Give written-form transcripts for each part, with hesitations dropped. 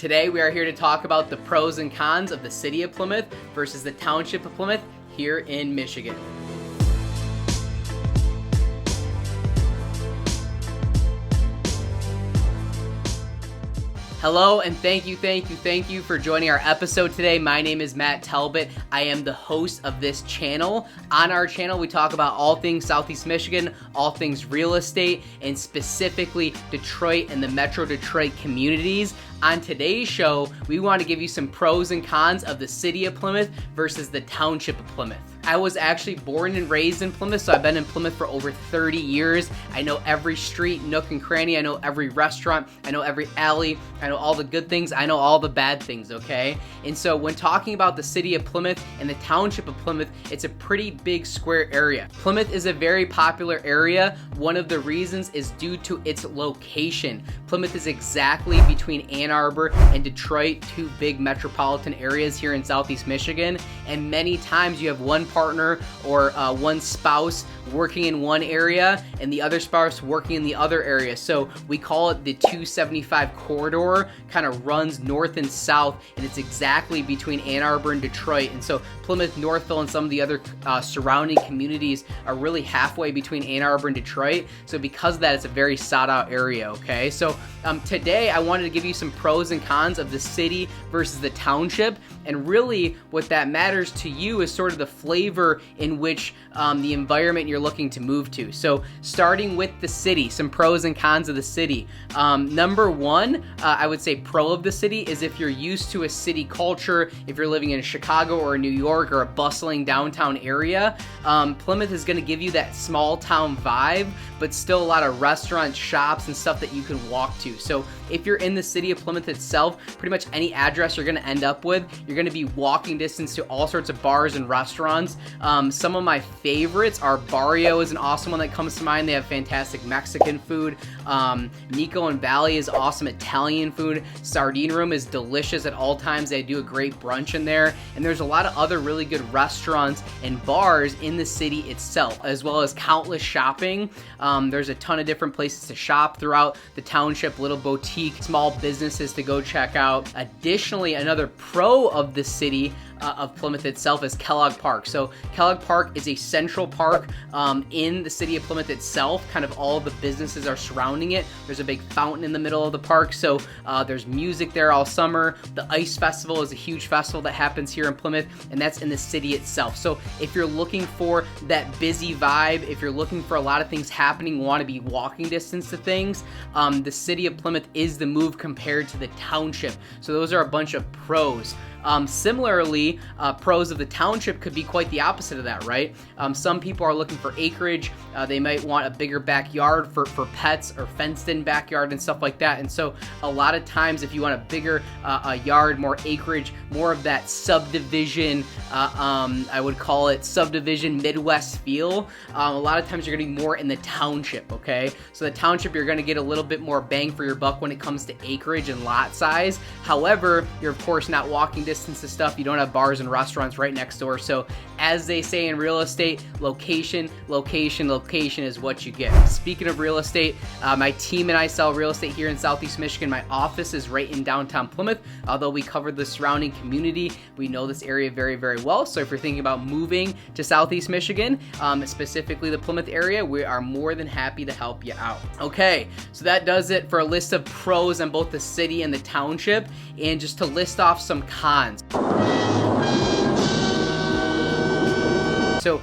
Today we are here to talk about the pros and cons of the city of Plymouth versus the township of Plymouth here in Michigan. Hello and thank you for joining our episode today. My name is Matt Talbot. I am the host of this channel. On our channel, we talk about all things Southeast Michigan, all things real estate, and specifically Detroit and the Metro Detroit communities. On today's show, we want to give you some pros and cons of the city of Plymouth versus the township of Plymouth. I was actually born and raised in Plymouth, so I've been in Plymouth for over 30 years. I know every street, nook, and cranny. I know every restaurant. I know every alley. I know all the good things. I know all the bad things, okay? And so when talking about the city of Plymouth and the township of Plymouth, it's a pretty big square area. Plymouth is a very popular area. One of the reasons is due to its location. Plymouth is exactly between Ann Arbor and Detroit, two big metropolitan areas here in Southeast Michigan, and many times you have one partner or one spouse working in one area and the other spouse working in the other area. So we call it the 275 corridor, kind of runs north and south, and it's exactly between Ann Arbor and Detroit. And so Plymouth, Northville, and some of the other surrounding communities are really halfway between Ann Arbor and Detroit. So because of that, it's a very sought out area, okay? So today I wanted to give you some pros and cons of the city versus the township, and really what that matters to you is sort of the flavor in which the environment you're looking to move to. So starting with the city, some pros and cons of the city. Number one, I would say pro of the city is if you're used to a city culture, if you're living in Chicago or New York or a bustling downtown area, Plymouth is going to give you that small town vibe, but still a lot of restaurants, shops, and stuff that you can walk to. So if you're in the city of Plymouth itself, pretty much any address you're going to end up with, you're going to be walking distance to all sorts of bars and restaurants. Some of my favorites are Barrio is an awesome one that comes to mind. They have fantastic Mexican food. Nico and Valley is awesome Italian food. Sardine Room is delicious at all times. They do a great brunch in there. And there's a lot of other really good restaurants and bars in the city itself, as well as countless shopping. There's a ton of different places to shop throughout the township, little boutique, small businesses to go check out. Additionally, another pro of the city of Plymouth itself is Kellogg Park. So Kellogg Park is a central park in the city of Plymouth itself. Kind of all the businesses are surrounding it. There's a big fountain in the middle of the park, so there's music there all summer. The Ice Festival is a huge festival that happens here in Plymouth, and that's in the city itself. So if you're looking for that busy vibe, if you're looking for a lot of things happening, want to be walking distance to things, the city of Plymouth is the move compared to the township. So those are a bunch of pros. Similarly, pros of the township could be quite the opposite of that, right? Some people are looking for acreage. They might want a bigger backyard for pets or fenced-in backyard and stuff like that. And so a lot of times if you want a bigger a yard, more acreage, more of that subdivision, I would call it subdivision Midwest feel, a lot of times you're going to be more in the township, okay? So the township, you're going to get a little bit more bang for your buck when it comes to acreage and lot size. However, you're of course not walking distance to stuff. You don't have bars and restaurants right next door. So as they say in real estate, location is what you get. Speaking of real estate, my team and I sell real estate here in Southeast Michigan. My office is right in downtown Plymouth. Although we cover the surrounding community, we know this area very, very well. So if you're thinking about moving to Southeast Michigan, specifically the Plymouth area, we are more than happy to help you out. Okay, so that does it for a list of pros on both the city and the township. And just to list off some cons. So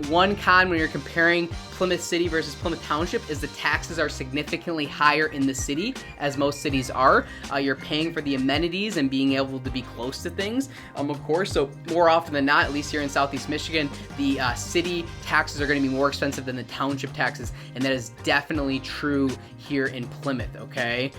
one con when you're comparing Plymouth City versus Plymouth Township is the taxes are significantly higher in the city, as most cities are. You're paying for the amenities and being able to be close to things, of course. So more often than not, at least here in Southeast Michigan, the city taxes are going to be more expensive than the township taxes, and that is definitely true here in Plymouth, okay?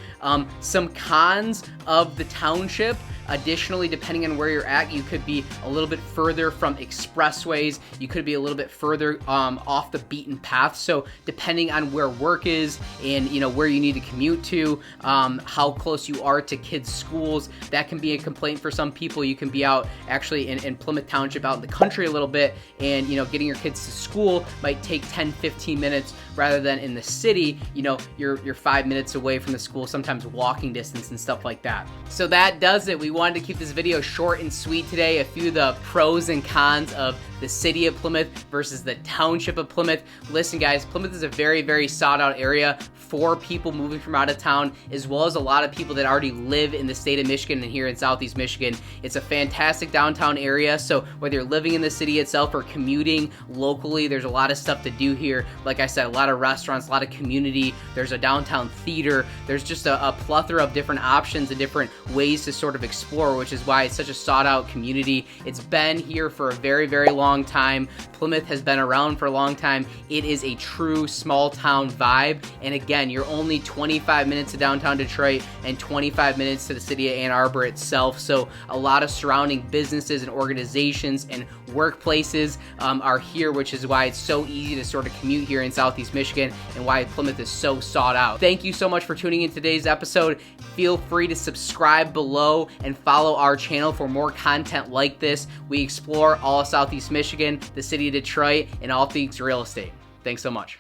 Some cons of the township. Additionally, depending on where you're at, you could be a little bit further from expressways. You could be a little bit further off the beaten path. So depending on where work is and where you need to commute to, how close you are to kids' schools, that can be a complaint for some people. You can be out actually in Plymouth Township, out in the country a little bit, and getting your kids to school might take 10-15 minutes rather than in the city, you're 5 minutes away from the school, sometimes walking distance and stuff like that. So that does it. We wanted to keep this video short and sweet today. A few of the pros and cons of the city of Plymouth versus the township of Plymouth. Listen guys, Plymouth is a very, very sought out area for people moving from out of town, as well as a lot of people that already live in the state of Michigan and here in Southeast Michigan. It's a fantastic downtown area, so whether you're living in the city itself or commuting locally, there's a lot of stuff to do here. Like I said, a lot of restaurants, a lot of community, there's a downtown theater, there's just a plethora of different options and different ways to sort of explore, which is why it's such a sought out community. It's been here for a very, very long time. Plymouth has been around for a long time. It is a true small town vibe, and again, you're only 25 minutes to downtown Detroit and 25 minutes to the city of Ann Arbor itself, so a lot of surrounding businesses and organizations and workplaces are here, which is why it's so easy to sort of commute here in Southeast Michigan and why Plymouth is so sought out. Thank you so much for tuning in today's episode. Feel free to subscribe below and follow our channel for more content like this. We explore all of Southeast Michigan, the city of Detroit, and all things real estate. Thanks so much.